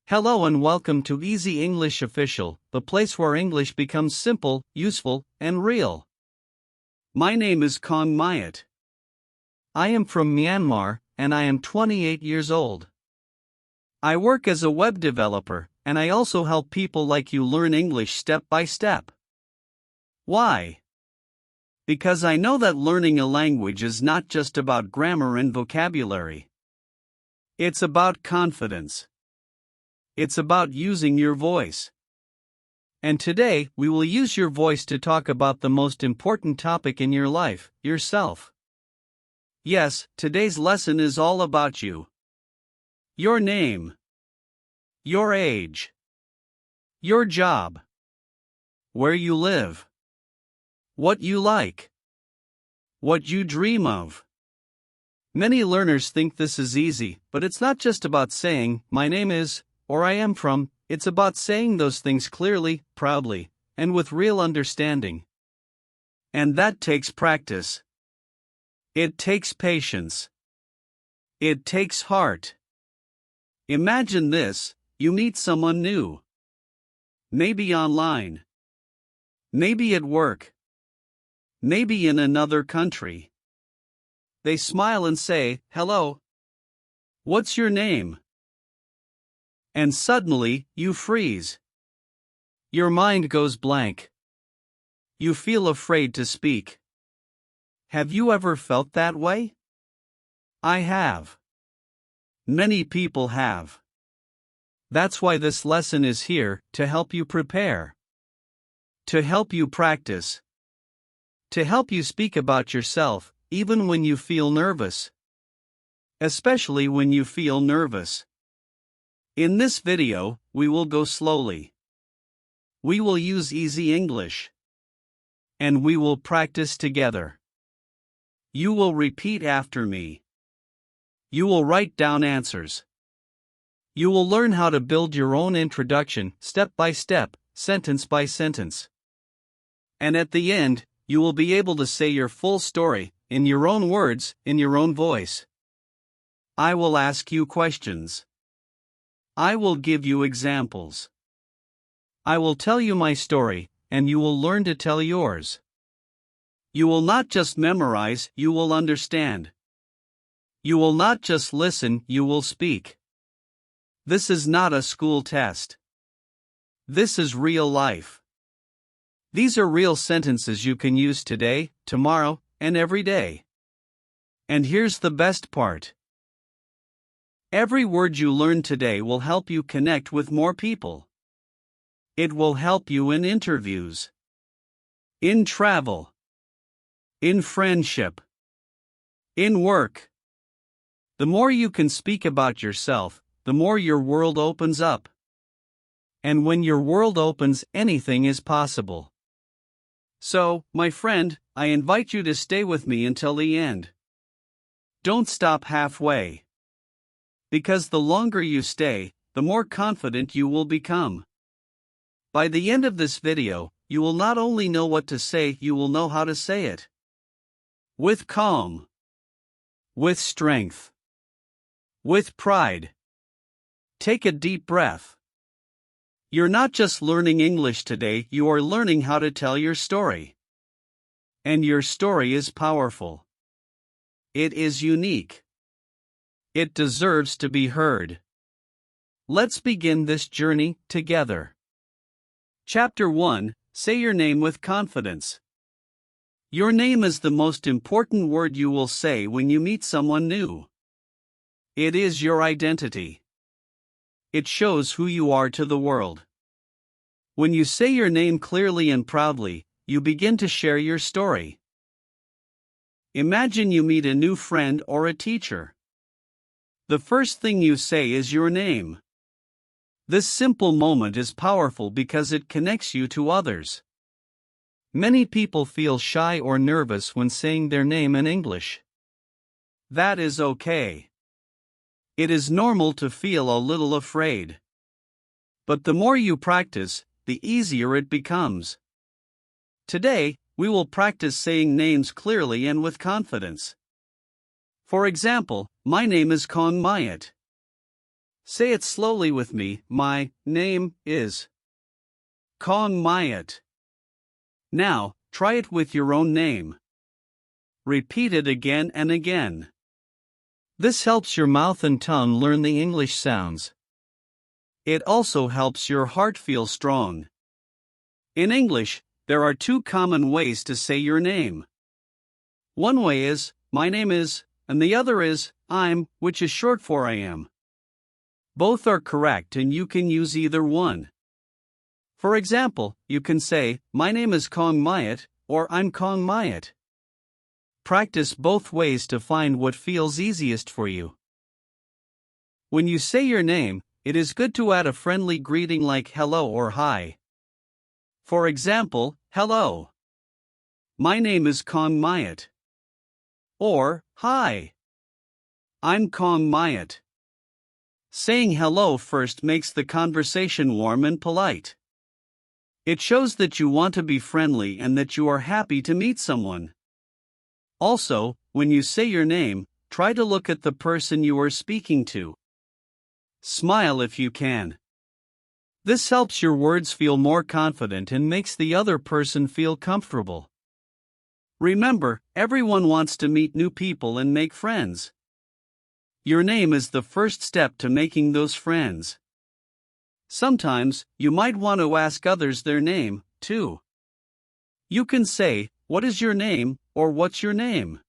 Hello and welcome to Easy English Official, the place where English becomes simple, useful, and real. My name is Kong Mayat. I am from Myanmar, and I am 28 years old. I work as a web developer, and I also help people like you learn English step by step. Why? Because I know that learning a language is not just about grammar and vocabulary. It's about confidence. It's about using your voice. And today, we will use your voice to talk about the most important topic in your life, yourself. Yes, today's lesson is all about you. Your name. Your age. Your job. Where you live. What you like. What you dream of. Many learners think this is easy, but it's not just about saying, "My name is," or "I am from." It's about saying those things clearly, proudly, and with real understanding. And that takes practice. It takes patience. It takes heart. Imagine this: you meet someone new. Maybe online. Maybe at work. Maybe in another country. They smile and say, "Hello. What's your name?" And suddenly, you freeze. Your mind goes blank. You feel afraid to speak. Have you ever felt that way? I have. Many people have. That's why this lesson is here, to help you prepare. To help you practice. To help you speak about yourself, even when you feel nervous. Especially when you feel nervous. In this video, we will go slowly. We will use easy English. And we will practice together. You will repeat after me. You will write down answers. You will learn how to build your own introduction, step by step, sentence by sentence. And at the end, you will be able to say your full story, in your own words, in your own voice. I will ask you questions. I will give you examples. I will tell you my story, and you will learn to tell yours. You will not just memorize, you will understand. You will not just listen, you will speak. This is not a school test. This is real life. These are real sentences you can use today, tomorrow, and every day. And here's the best part. Every word you learn today will help you connect with more people. It will help you in interviews, in travel, in friendship, in work. The more you can speak about yourself, the more your world opens up. And when your world opens, anything is possible. So, my friend, I invite you to stay with me until the end. Don't stop halfway. Because the longer you stay, the more confident you will become. By the end of this video, you will not only know what to say, you will know how to say it. With calm. With strength. With pride. Take a deep breath. You're not just learning English today, you are learning how to tell your story. And your story is powerful. It is unique. It deserves to be heard. Let's begin this journey together. Chapter 1: Say your name with confidence. Your name is the most important word you will say when you meet someone new. It is your identity. It shows who you are to the world. When you say your name clearly and proudly, you begin to share your story. Imagine you meet a new friend or a teacher. The first thing you say is your name. This simple moment is powerful because it connects you to others. Many people feel shy or nervous when saying their name in English. That is okay. It is normal to feel a little afraid. But the more you practice, the easier it becomes. Today, we will practice saying names clearly and with confidence. For example, my name is Kong Mayat. Say it slowly with me. My name is Kong Mayat. Now, try it with your own name. Repeat it again and again. This helps your mouth and tongue learn the English sounds. It also helps your heart feel strong. In English, there are two common ways to say your name. One way is, my name is, and the other is, I'm, which is short for I am. Both are correct and you can use either one. For example, you can say, my name is Kong Mayat, or I'm Kong Mayat. Practice both ways to find what feels easiest for you. When you say your name, it is good to add a friendly greeting like hello or hi. For example, hello. My name is Kong Mayat. Or, hi. I'm Kong Mayat. Saying hello first makes the conversation warm and polite. It shows that you want to be friendly and that you are happy to meet someone. Also, when you say your name, try to look at the person you are speaking to. Smile if you can. This helps your words feel more confident and makes the other person feel comfortable. Remember, everyone wants to meet new people and make friends. Your name is the first step to making those friends. Sometimes, you might want to ask others their name, too. You can say, what is your name, or what's your name?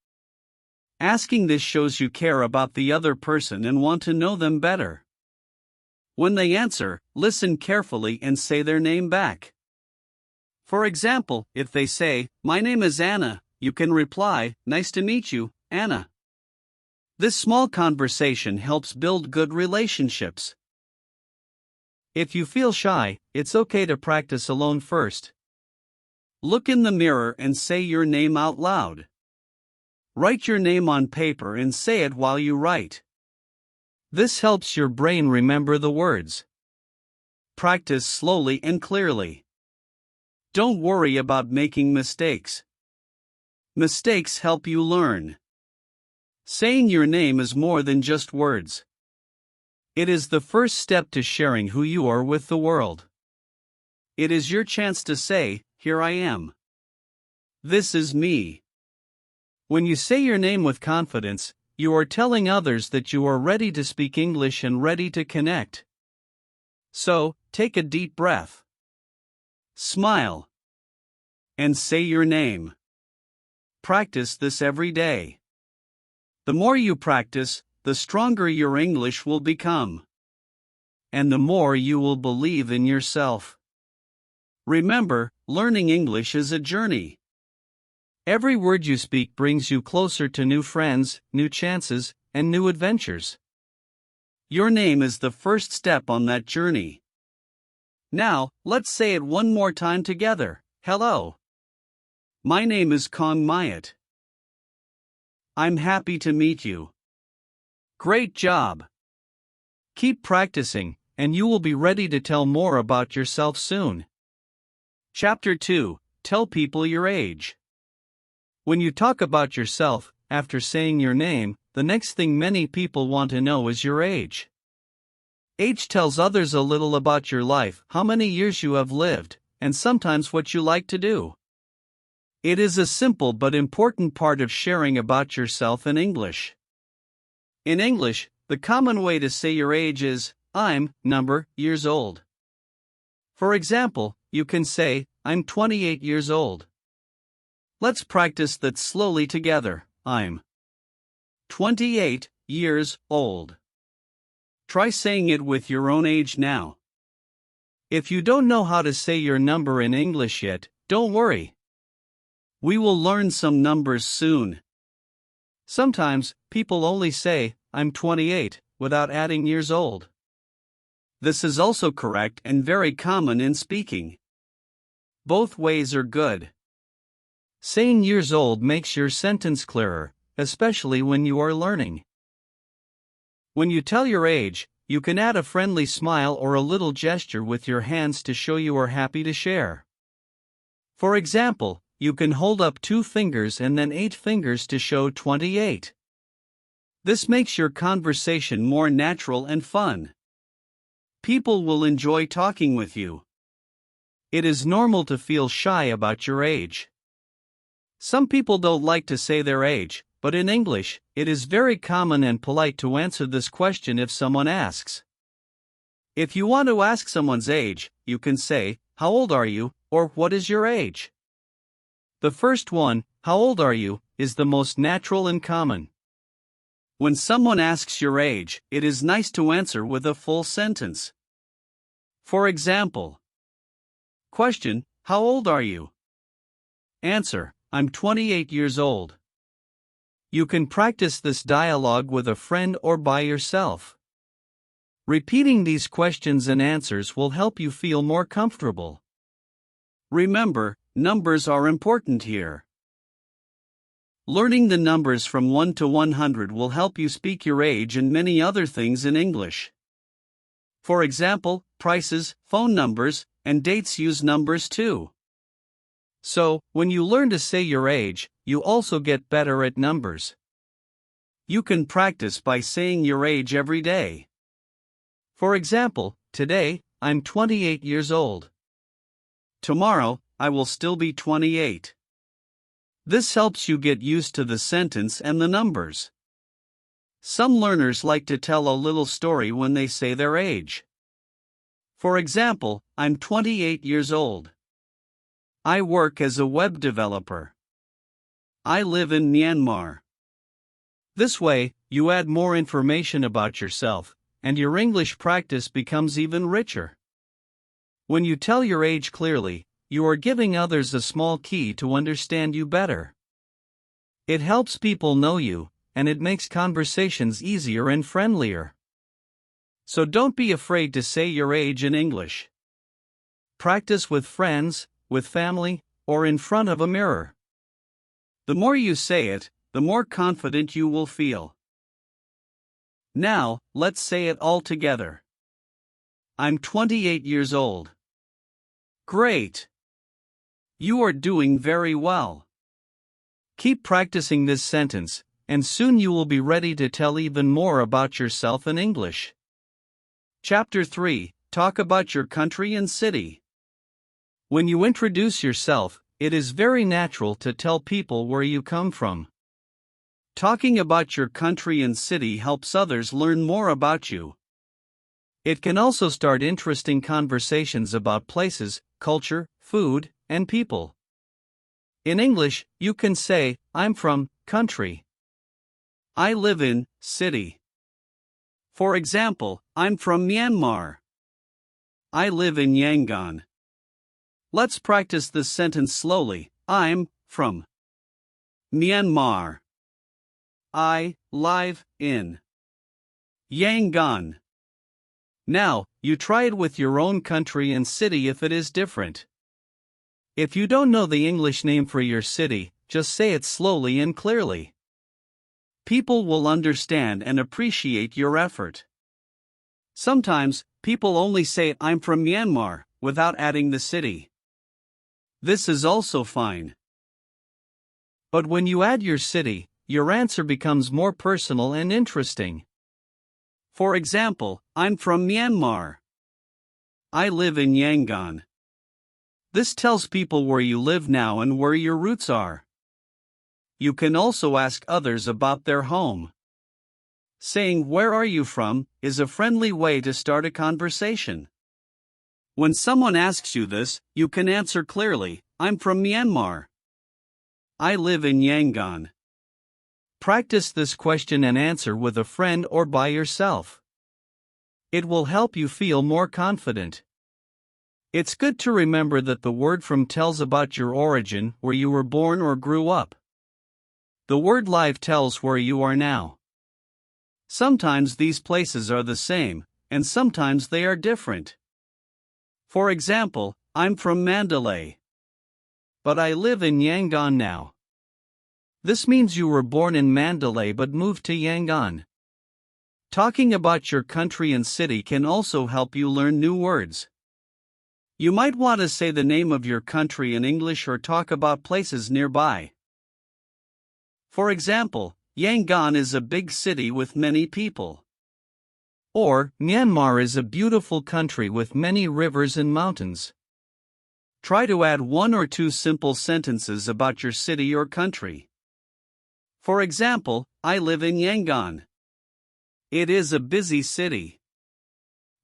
Asking this shows you care about the other person and want to know them better. When they answer, listen carefully and say their name back. For example, if they say, my name is Anna, you can reply, nice to meet you, Anna. This small conversation helps build good relationships. If you feel shy, it's okay to practice alone first. Look in the mirror and say your name out loud. Write your name on paper and say it while you write. This helps your brain remember the words. Practice slowly and clearly. Don't worry about making mistakes. Mistakes help you learn. Saying your name is more than just words. It is the first step to sharing who you are with the world. It is your chance to say, here I am. This is me. When you say your name with confidence, you are telling others that you are ready to speak English and ready to connect. So, take a deep breath. Smile. And say your name. Practice this every day. The more you practice, the stronger your English will become. And the more you will believe in yourself. Remember, learning English is a journey. Every word you speak brings you closer to new friends, new chances, and new adventures. Your name is the first step on that journey. Now, let's say it one more time together. Hello. My name is Kong Mayat. I'm happy to meet you. Great job. Keep practicing, and you will be ready to tell more about yourself soon. Chapter 2. Tell people your age. When you talk about yourself, after saying your name, the next thing many people want to know is your age. Age tells others a little about your life, how many years you have lived, and sometimes what you like to do. It is a simple but important part of sharing about yourself in English. In English, the common way to say your age is, I'm, years old. For example, you can say, I'm 28 years old. Let's practice that slowly together. I'm 28 years old. Try saying it with your own age now. If you don't know how to say your number in English yet, don't worry. We will learn some numbers soon. Sometimes, people only say, I'm 28, without adding years old. This is also correct and very common in speaking. Both ways are good. Saying years old makes your sentence clearer, especially when you are learning. When you tell your age, you can add a friendly smile or a little gesture with your hands to show you are happy to share. For example, you can hold up 2 fingers and then 8 fingers to show 28. This makes your conversation more natural and fun. People will enjoy talking with you. It is normal to feel shy about your age. Some people don't like to say their age, but in English, it is very common and polite to answer this question if someone asks. If you want to ask someone's age, you can say, "How old are you?" or "What is your age?" The first one, "How old are you?" is the most natural and common. When someone asks your age, it is nice to answer with a full sentence. For example, question, "How old are you?" Answer, "I'm 28 years old." You can practice this dialogue with a friend or by yourself. Repeating these questions and answers will help you feel more comfortable. Remember, numbers are important here. Learning the numbers from 1 to 100 will help you speak your age and many other things in English. For example, prices, phone numbers, and dates use numbers too. So, when you learn to say your age, you also get better at numbers. You can practice by saying your age every day. For example, today, I'm 28 years old. Tomorrow, I will still be 28. This helps you get used to the sentence and the numbers. Some learners like to tell a little story when they say their age. For example, I'm 28 years old. I work as a web developer. I live in Myanmar. This way, you add more information about yourself, and your English practice becomes even richer. When you tell your age clearly, you are giving others a small key to understand you better. It helps people know you, and it makes conversations easier and friendlier. So don't be afraid to say your age in English. Practice with friends, with family, or in front of a mirror. The more you say it, the more confident you will feel. Now, let's say it all together. I'm 28 years old. Great! You are doing very well. Keep practicing this sentence, and soon you will be ready to tell even more about yourself in English. Chapter 3. Talk about your country and city. When you introduce yourself, it is very natural to tell people where you come from. Talking about your country and city helps others learn more about you. It can also start interesting conversations about places, culture, food, and people. In English, you can say, "I'm from country." I live in city. For example, I'm from Myanmar. I live in Yangon. Let's practice this sentence slowly. I'm from Myanmar. I live in Yangon. Now, you try it with your own country and city if it is different. If you don't know the English name for your city, just say it slowly and clearly. People will understand and appreciate your effort. Sometimes, people only say "I'm from Myanmar" without adding the city. This is also fine. But when you add your city, your answer becomes more personal and interesting. For example, I'm from Myanmar. I live in Yangon. This tells people where you live now and where your roots are. You can also ask others about their home. Saying "Where are you from?" is a friendly way to start a conversation. When someone asks you this, you can answer clearly, "I'm from Myanmar. I live in Yangon." Practice this question and answer with a friend or by yourself. It will help you feel more confident. It's good to remember that the word "from" tells about your origin, where you were born or grew up. The word "live" tells where you are now. Sometimes these places are the same, and sometimes they are different. For example, I'm from Mandalay. But I live in Yangon now. This means you were born in Mandalay but moved to Yangon. Talking about your country and city can also help you learn new words. You might want to say the name of your country in English or talk about places nearby. For example, Yangon is a big city with many people. Or, Myanmar is a beautiful country with many rivers and mountains. Try to add one or two simple sentences about your city or country. For example, I live in Yangon. It is a busy city.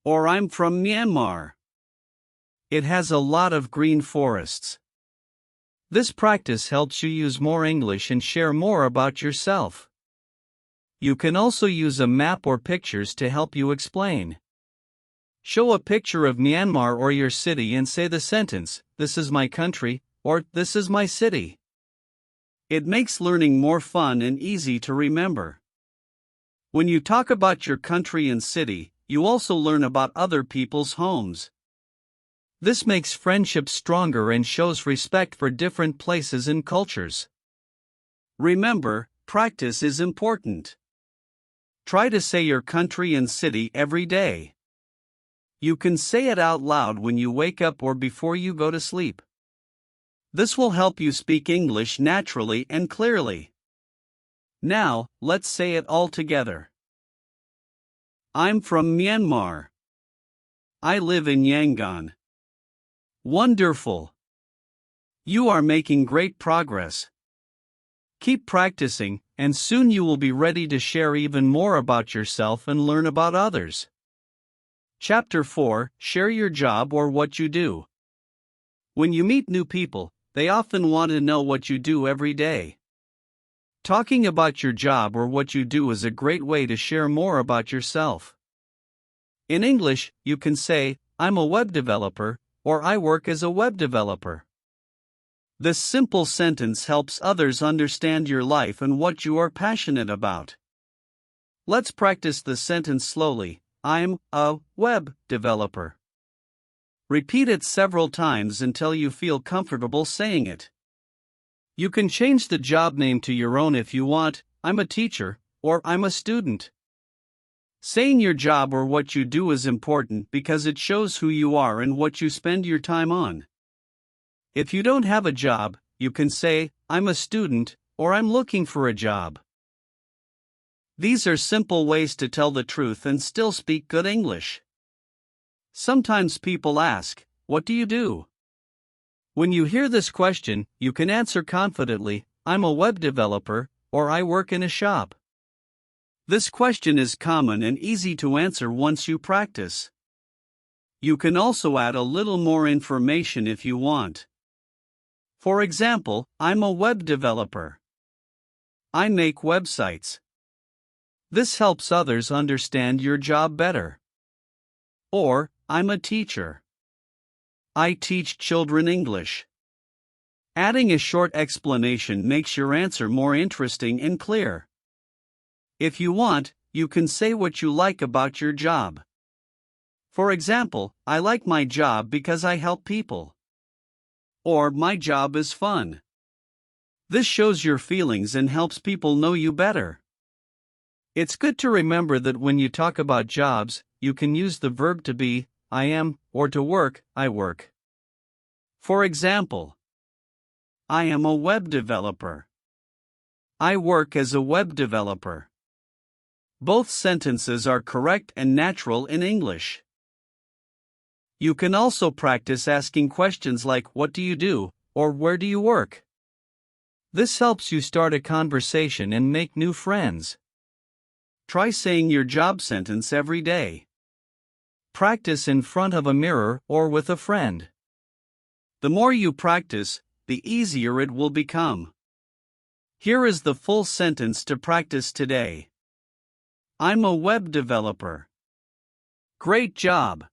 Or I'm from Myanmar. It has a lot of green forests. This practice helps you use more English and share more about yourself. You can also use a map or pictures to help you explain. Show a picture of Myanmar or your city and say the sentence, "This is my country," or "This is my city." It makes learning more fun and easy to remember. When you talk about your country and city, you also learn about other people's homes. This makes friendships stronger and shows respect for different places and cultures. Remember, practice is important. Try to say your country and city every day. You can say it out loud when you wake up or before you go to sleep. This will help you speak English naturally and clearly. Now, let's say it all together. I'm from Myanmar. I live in Yangon. Wonderful. You are making great progress. Keep practicing, and soon you will be ready to share even more about yourself and learn about others. Chapter 4: Share your job or what you do. When you meet new people, they often want to know what you do every day. Talking about your job or what you do is a great way to share more about yourself. In English, you can say, "I'm a web developer," or "I work as a web developer." This simple sentence helps others understand your life and what you are passionate about. Let's practice the sentence slowly. I'm a web developer. Repeat it several times until you feel comfortable saying it. You can change the job name to your own if you want. I'm a teacher, or I'm a student. Saying your job or what you do is important because it shows who you are and what you spend your time on. If you don't have a job, you can say, I'm a student, or I'm looking for a job. These are simple ways to tell the truth and still speak good English. Sometimes people ask, "What do you do?" When you hear this question, you can answer confidently, "I'm a web developer," or "I work in a shop." This question is common and easy to answer once you practice. You can also add a little more information if you want. For example, I'm a web developer. I make websites. This helps others understand your job better. Or, I'm a teacher. I teach children English. Adding a short explanation makes your answer more interesting and clear. If you want, you can say what you like about your job. For example, I like my job because I help people. Or, my job is fun. This shows your feelings and helps people know you better. It's good to remember that when you talk about jobs, you can use the verb to be, I am, or to work, I work. For example, I am a web developer. I work as a web developer. Both sentences are correct and natural in English. You can also practice asking questions like, "What do you do?" or "Where do you work?" This helps you start a conversation and make new friends. Try saying your job sentence every day. Practice in front of a mirror or with a friend. The more you practice, the easier it will become. Here is the full sentence to practice today. I'm a web developer. Great job.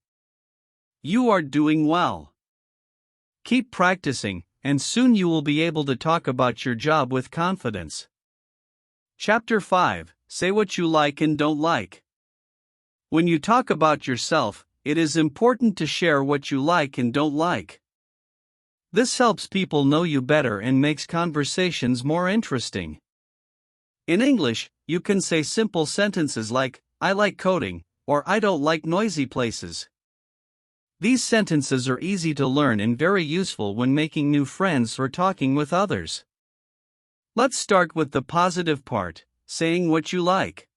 You are doing well. Keep practicing, and soon you will be able to talk about your job with confidence. Chapter 5: Say what you like and don't like. When you talk about yourself, it is important to share what you like and don't like. This helps people know you better and makes conversations more interesting. In English, you can say simple sentences like, I like coding, or I don't like noisy places. These sentences are easy to learn and very useful when making new friends or talking with others. Let's start with the positive part, saying what you like.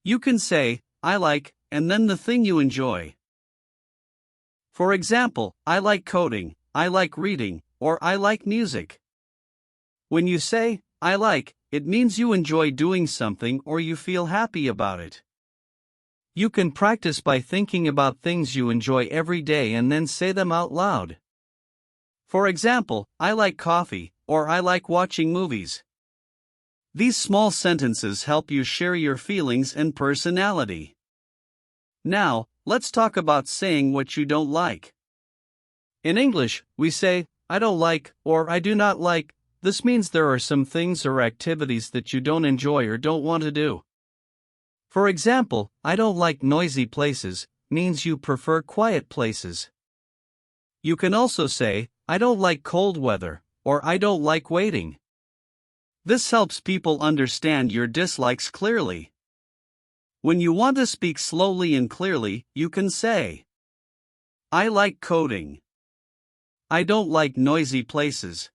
You can say, I like, and then the thing you enjoy. For example, I like coding, I like reading, or I like music. When you say, I like, it means you enjoy doing something or you feel happy about it. You can practice by thinking about things you enjoy every day and then say them out loud. For example, I like coffee, or I like watching movies. These small sentences help you share your feelings and personality. Now, let's talk about saying what you don't like. In English, we say, I don't like, or I do not like. This means there are some things or activities that you don't enjoy or don't want to do. For example, I don't like noisy places, means you prefer quiet places. You can also say, I don't like cold weather, or I don't like waiting. This helps people understand your dislikes clearly. When you want to speak slowly and clearly, you can say, I like coding. I don't like noisy places.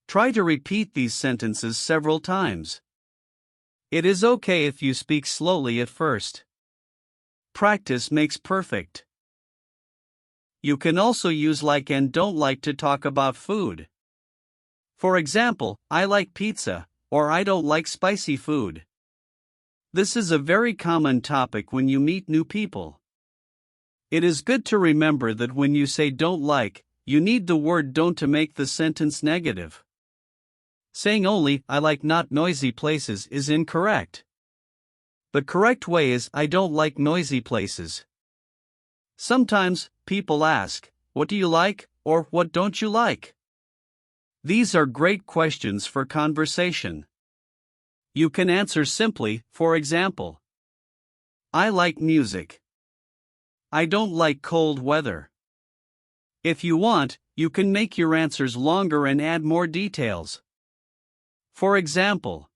Try to repeat these sentences several times. It is okay if you speak slowly at first. Practice makes perfect. You can also use like and don't like to talk about food. For example, I like pizza, or I don't like spicy food. This is a very common topic when you meet new people. It is good to remember that when you say don't like, you need the word don't to make the sentence negative. Saying only, I like not noisy places is incorrect. The correct way is, I don't like noisy places. Sometimes, people ask, what do you like, or what don't you like? These are great questions for conversation. You can answer simply, for example, I like music. I don't like cold weather. If you want, you can make your answers longer and add more details. For example,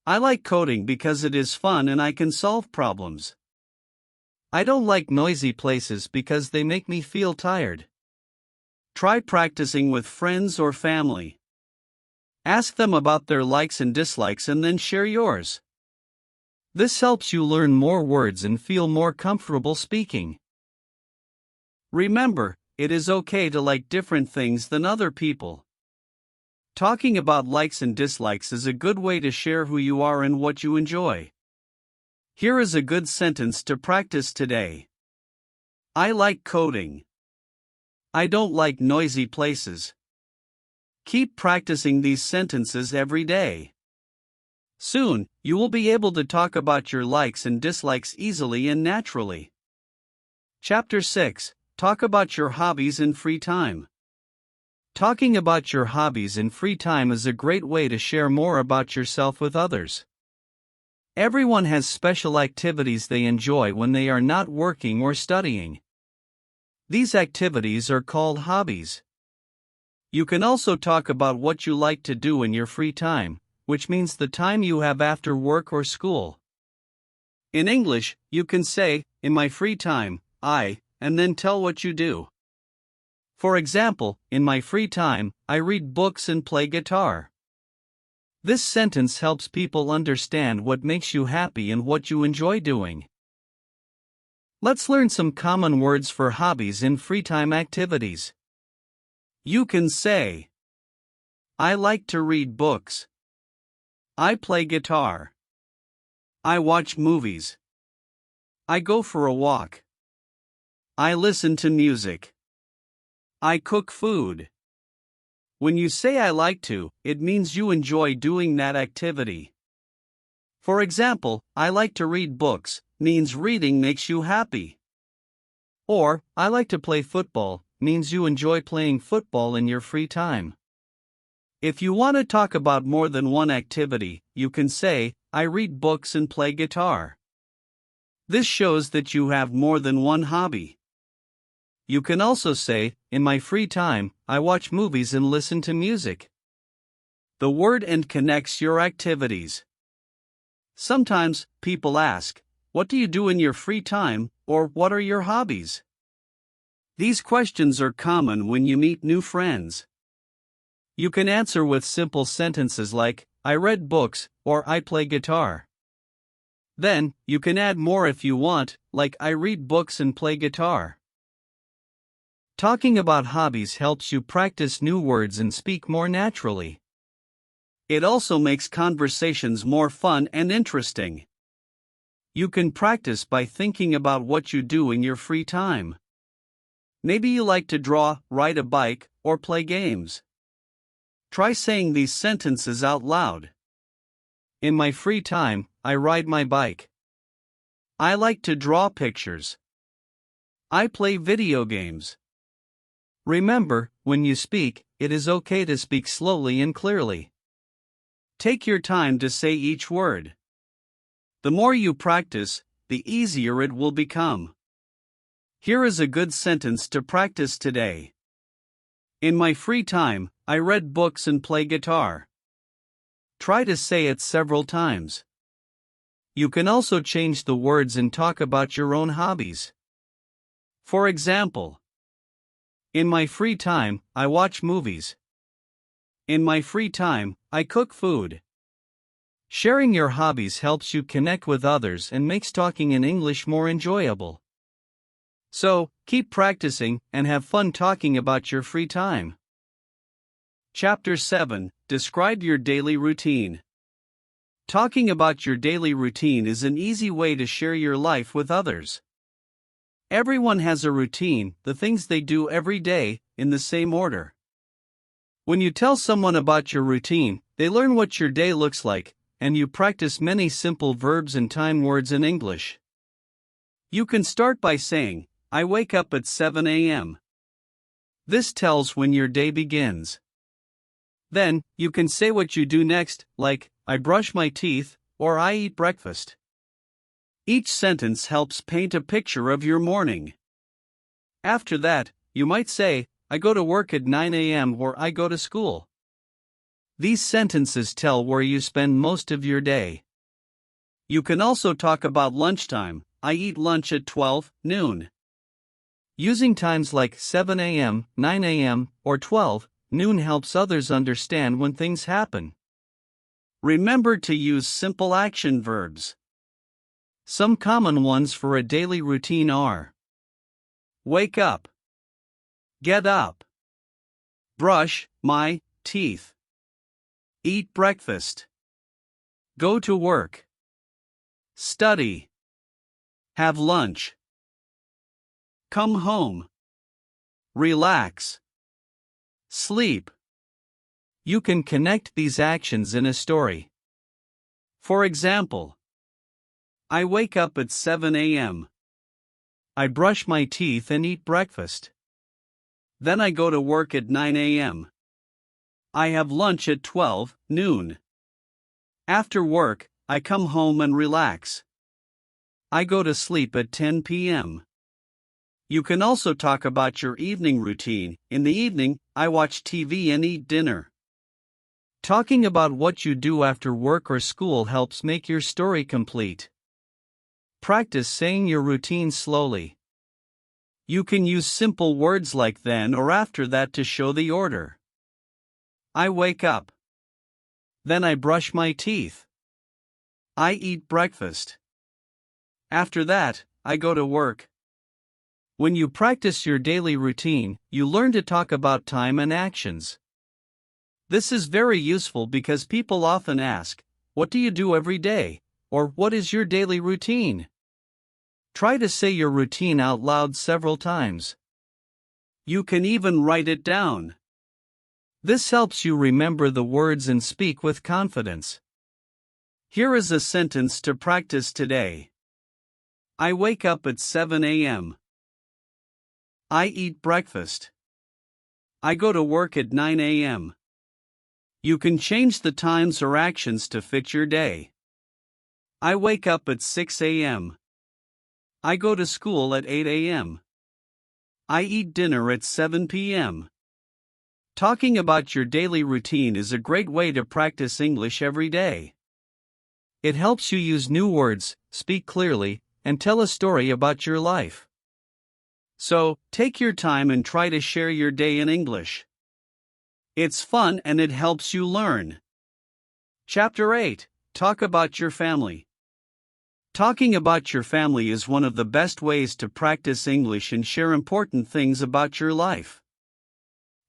I like coding because it is fun and I can solve problems. I don't like noisy places because they make me feel tired. Try practicing with friends or family. Ask them about their likes and dislikes and then share yours. This helps you learn more words and feel more comfortable speaking. Remember, it is okay to like different things than other people. Talking about likes and dislikes is a good way to share who you are and what you enjoy. Here is a good sentence to practice today. I like coding. I don't like noisy places. Keep practicing these sentences every day. Soon, you will be able to talk about your likes and dislikes easily and naturally. Chapter 6. Talk about your hobbies in free time. Talking about your hobbies in free time is a great way to share more about yourself with others. Everyone has special activities they enjoy when they are not working or studying. These activities are called hobbies. You can also talk about what you like to do in your free time, which means the time you have after work or school. In English, you can say, in my free time, and then tell what you do. For example, in my free time, I read books and play guitar. This sentence helps people understand what makes you happy and what you enjoy doing. Let's learn some common words for hobbies in free time activities. You can say, I like to read books. I play guitar. I watch movies. I go for a walk. I listen to music. I cook food. When you say I like to, it means you enjoy doing that activity. For example, I like to read books, means reading makes you happy. Or, I like to play football, means you enjoy playing football in your free time. If you want to talk about more than one activity, you can say, I read books and play guitar. This shows that you have more than one hobby. You can also say, in my free time, I watch movies and listen to music. The word and connects your activities. Sometimes, people ask, what do you do in your free time, or what are your hobbies? These questions are common when you meet new friends. You can answer with simple sentences like, I read books, or I play guitar. Then, you can add more if you want, like I read books and play guitar. Talking about hobbies helps you practice new words and speak more naturally. It also makes conversations more fun and interesting. You can practice by thinking about what you do in your free time. Maybe you like to draw, ride a bike, or play games. Try saying these sentences out loud. In my free time, I ride my bike. I like to draw pictures. I play video games. Remember, when you speak, it is okay to speak slowly and clearly. Take your time to say each word. The more you practice, the easier it will become. Here is a good sentence to practice today. In my free time, I read books and play guitar. Try to say it several times. You can also change the words and talk about your own hobbies. For example, in my free time, I watch movies. In my free time, I cook food. Sharing your hobbies helps you connect with others and makes talking in English more enjoyable. So, keep practicing and have fun talking about your free time. Chapter 7. Describe your daily routine. Talking about your daily routine is an easy way to share your life with others. Everyone has a routine, the things they do every day, in the same order. When you tell someone about your routine, they learn what your day looks like, and you practice many simple verbs and time words in English. You can start by saying, I wake up at 7 a.m. This tells when your day begins. Then, you can say what you do next, like, I brush my teeth, or I eat breakfast. Each sentence helps paint a picture of your morning. After that, you might say, I go to work at 9 a.m. or I go to school. These sentences tell where you spend most of your day. You can also talk about lunchtime. I eat lunch at 12 noon. Using times like 7 a.m., 9 a.m., or 12 noon helps others understand when things happen. Remember to use simple action verbs. Some common ones for a daily routine are: wake up, get up, brush my teeth, eat breakfast, go to work, study, have lunch, come home, relax, sleep. You can connect these actions in a story. For example, I wake up at 7 a.m. I brush my teeth and eat breakfast. Then I go to work at 9 a.m. I have lunch at 12 noon. After work, I come home and relax. I go to sleep at 10 p.m. You can also talk about your evening routine. In the evening, I watch TV and eat dinner. Talking about what you do after work or school helps make your story complete. Practice saying your routine slowly. You can use simple words like then or after that to show the order. I wake up. Then I brush my teeth. I eat breakfast. After that, I go to work. When you practice your daily routine, you learn to talk about time and actions. This is very useful because people often ask, what do you do every day? Or what is your daily routine? Try to say your routine out loud several times. You can even write it down. This helps you remember the words and speak with confidence. Here is a sentence to practice today. I wake up at 7 a.m. I eat breakfast. I go to work at 9 a.m. You can change the times or actions to fit your day. I wake up at 6 a.m. I go to school at 8 a.m. I eat dinner at 7 p.m. Talking about your daily routine is a great way to practice English every day. It helps you use new words, speak clearly, and tell a story about your life. So, take your time and try to share your day in English. It's fun and it helps you learn. Chapter 8. Talk about your family. Talking about your family is one of the best ways to practice English and share important things about your life.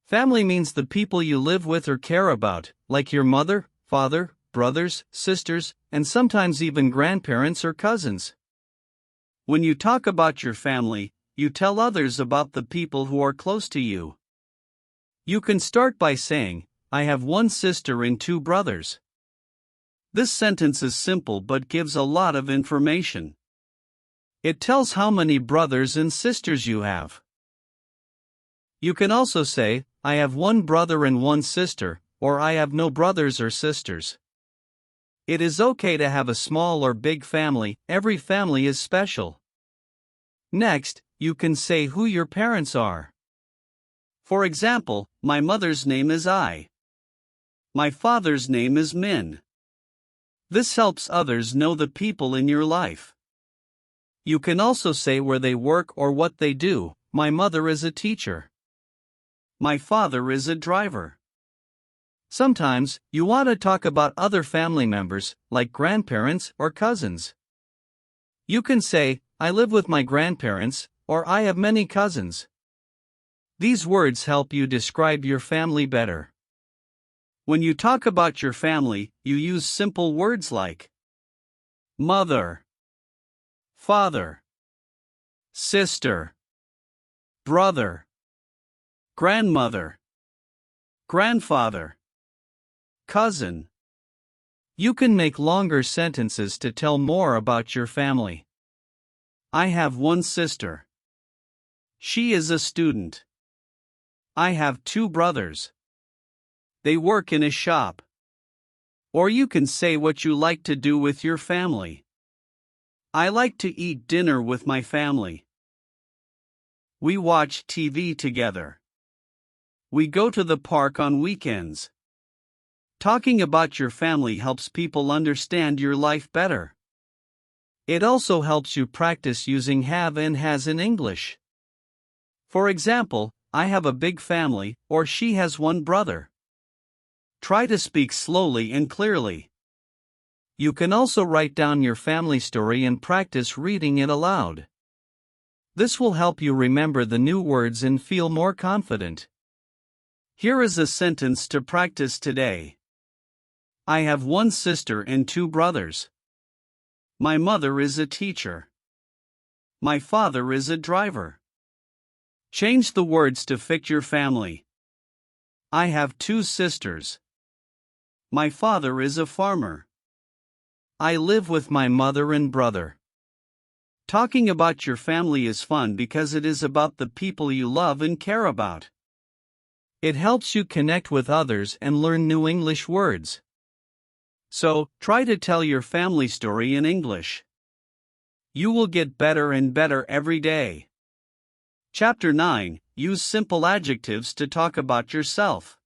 Family means the people you live with or care about, like your mother, father, brothers, sisters, and sometimes even grandparents or cousins. When you talk about your family, you tell others about the people who are close to you. You can start by saying, I have one sister and two brothers. This sentence is simple but gives a lot of information. It tells how many brothers and sisters you have. You can also say, I have one brother and one sister, or I have no brothers or sisters. It is okay to have a small or big family, every family is special. Next, you can say who your parents are. For example, my mother's name is Ai. My father's name is Min. This helps others know the people in your life. You can also say where they work or what they do. My mother is a teacher. My father is a driver. Sometimes, you want to talk about other family members, like grandparents or cousins. You can say, I live with my grandparents, or I have many cousins. These words help you describe your family better. When you talk about your family, you use simple words like mother, father, sister, brother, grandmother, grandfather, cousin. You can make longer sentences to tell more about your family. I have one sister. She is a student. I have two brothers. They work in a shop. Or you can say what you like to do with your family. I like to eat dinner with my family. We watch TV together. We go to the park on weekends. Talking about your family helps people understand your life better. It also helps you practice using have and has in English. For example, I have a big family, or she has one brother. Try to speak slowly and clearly. You can also write down your family story and practice reading it aloud. This will help you remember the new words and feel more confident. Here is a sentence to practice today. I have one sister and two brothers. My mother is a teacher. My father is a driver. Change the words to fit your family. I have two sisters. My father is a farmer. I live with my mother and brother. Talking about your family is fun because it is about the people you love and care about. It helps you connect with others and learn new English words. So, try to tell your family story in English. You will get better and better every day. Chapter 9. Use simple adjectives to talk about yourself.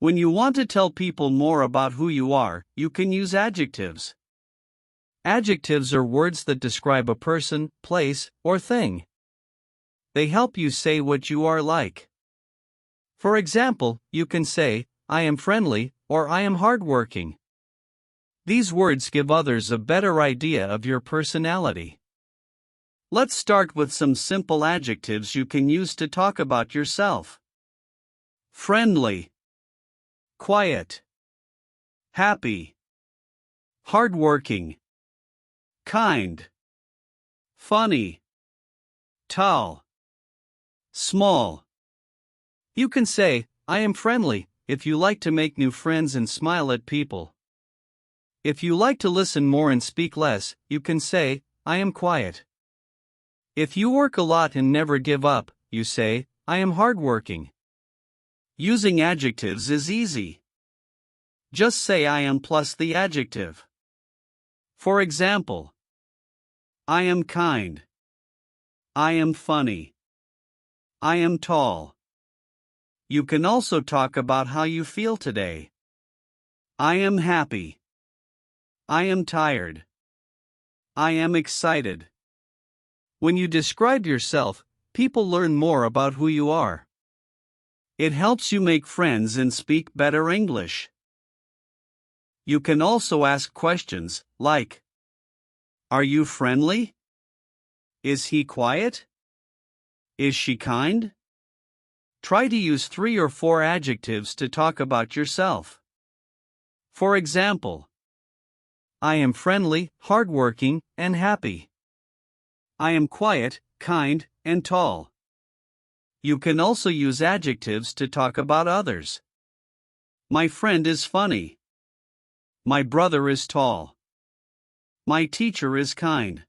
When you want to tell people more about who you are, you can use adjectives. Adjectives are words that describe a person, place, or thing. They help you say what you are like. For example, you can say, I am friendly, or I am hardworking. These words give others a better idea of your personality. Let's start with some simple adjectives you can use to talk about yourself. Friendly, quiet, happy, hardworking, kind, funny, tall, small. You can say, I am friendly, if you like to make new friends and smile at people. If you like to listen more and speak less, you can say, I am quiet. If you work a lot and never give up, you say, I am hardworking. Using adjectives is easy. Just say I am plus the adjective. For example, I am kind. I am funny. I am tall. You can also talk about how you feel today. I am happy. I am tired. I am excited. When you describe yourself, people learn more about who you are. It helps you make friends and speak better English. You can also ask questions, like, Are you friendly? Is he quiet? Is she kind? Try to use 3 or 4 adjectives to talk about yourself. For example, I am friendly, hardworking, and happy. I am quiet, kind, and tall. You can also use adjectives to talk about others. My friend is funny. My brother is tall. My teacher is kind.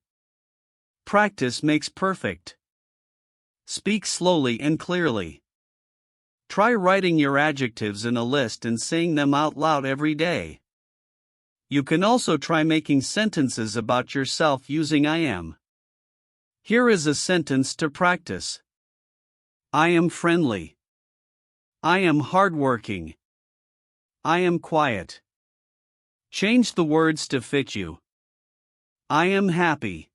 Practice makes perfect. Speak slowly and clearly. Try writing your adjectives in a list and saying them out loud every day. You can also try making sentences about yourself using I am. Here is a sentence to practice. I am friendly. I am hardworking. I am quiet. Change the words to fit you. I am happy.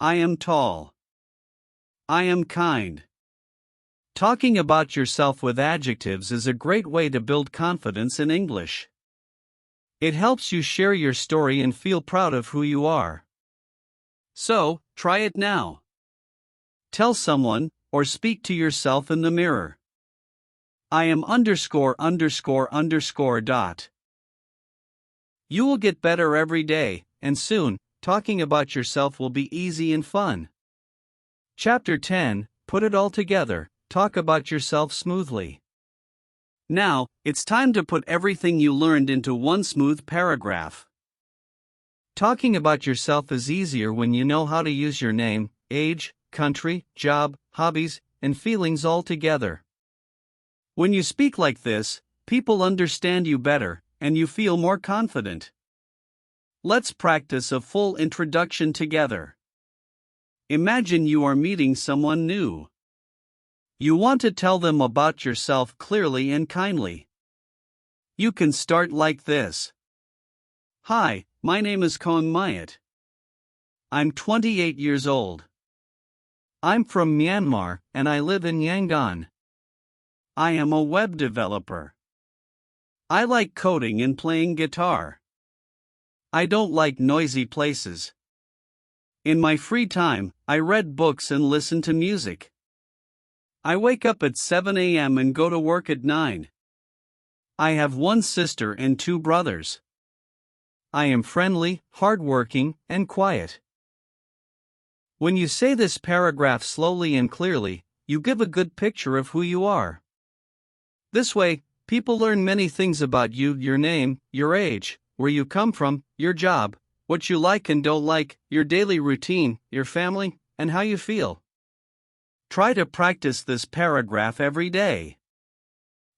I am tall. I am kind. Talking about yourself with adjectives is a great way to build confidence in English. It helps you share your story and feel proud of who you are. So, try it now. Tell someone, or speak to yourself in the mirror. I am _____. You will get better every day, and soon, talking about yourself will be easy and fun. Chapter 10, Put it all together, talk about yourself smoothly. Now, it's time to put everything you learned into one smooth paragraph. Talking about yourself is easier when you know how to use your name, age, country, job, hobbies, and feelings all together. When you speak like this, people understand you better, and you feel more confident. Let's practice a full introduction together. Imagine you are meeting someone new. You want to tell them about yourself clearly and kindly. You can start like this. Hi, my name is Kong Mayat. I'm 28 years old. I'm from Myanmar, and I live in Yangon. I am a web developer. I like coding and playing guitar. I don't like noisy places. In my free time, I read books and listen to music. I wake up at 7 a.m. and go to work at 9. I have one sister and 2 brothers. I am friendly, hardworking, and quiet. When you say this paragraph slowly and clearly, you give a good picture of who you are. This way, people learn many things about you: your name, your age, where you come from, your job, what you like and don't like, your daily routine, your family, and how you feel. Try to practice this paragraph every day.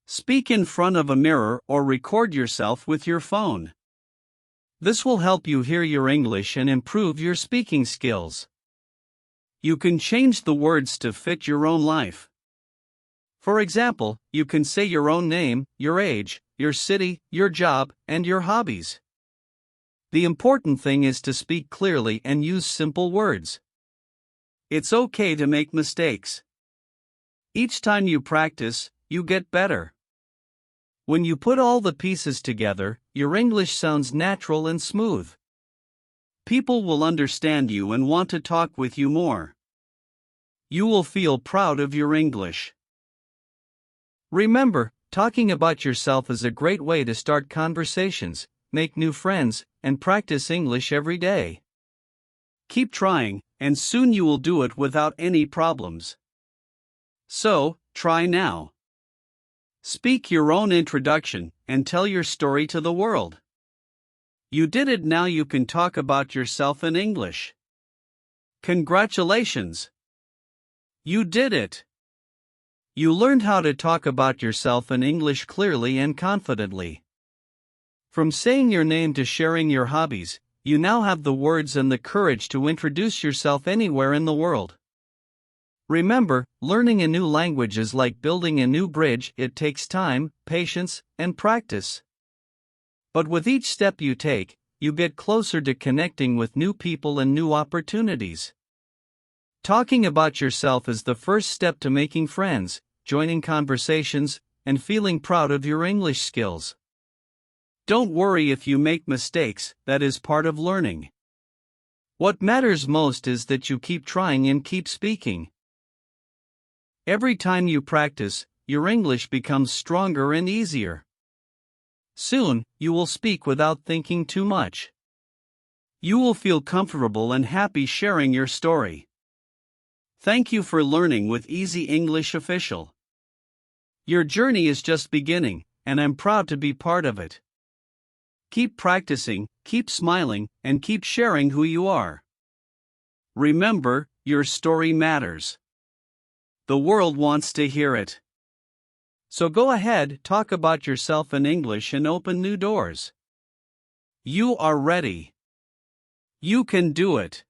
Speak in front of a mirror or record yourself with your phone. This will help you hear your English and improve your speaking skills. You can change the words to fit your own life. For example, you can say your own name, your age, your city, your job, and your hobbies. The important thing is to speak clearly and use simple words. It's okay to make mistakes. Each time you practice, you get better. When you put all the pieces together, your English sounds natural and smooth. People will understand you and want to talk with you more. You will feel proud of your English. Remember, talking about yourself is a great way to start conversations, make new friends, and practice English every day. Keep trying, and soon you will do it without any problems. So, try now. Speak your own introduction and tell your story to the world. You did it. Now you can talk about yourself in English. Congratulations! You did it! You learned how to talk about yourself in English clearly and confidently. From saying your name to sharing your hobbies, you now have the words and the courage to introduce yourself anywhere in the world. Remember, learning a new language is like building a new bridge. It takes time, patience, and practice. But with each step you take, you get closer to connecting with new people and new opportunities. Talking about yourself is the first step to making friends, joining conversations, and feeling proud of your English skills. Don't worry if you make mistakes, that is part of learning. What matters most is that you keep trying and keep speaking. Every time you practice, your English becomes stronger and easier. Soon, you will speak without thinking too much. You will feel comfortable and happy sharing your story. Thank you for learning with Easy English Official. Your journey is just beginning, and I'm proud to be part of it. Keep practicing, keep smiling, and keep sharing who you are. Remember, your story matters. The world wants to hear it. So go ahead, talk about yourself in English and open new doors. You are ready. You can do it.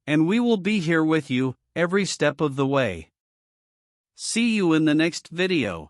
And we will be here with you every step of the way. See you in the next video.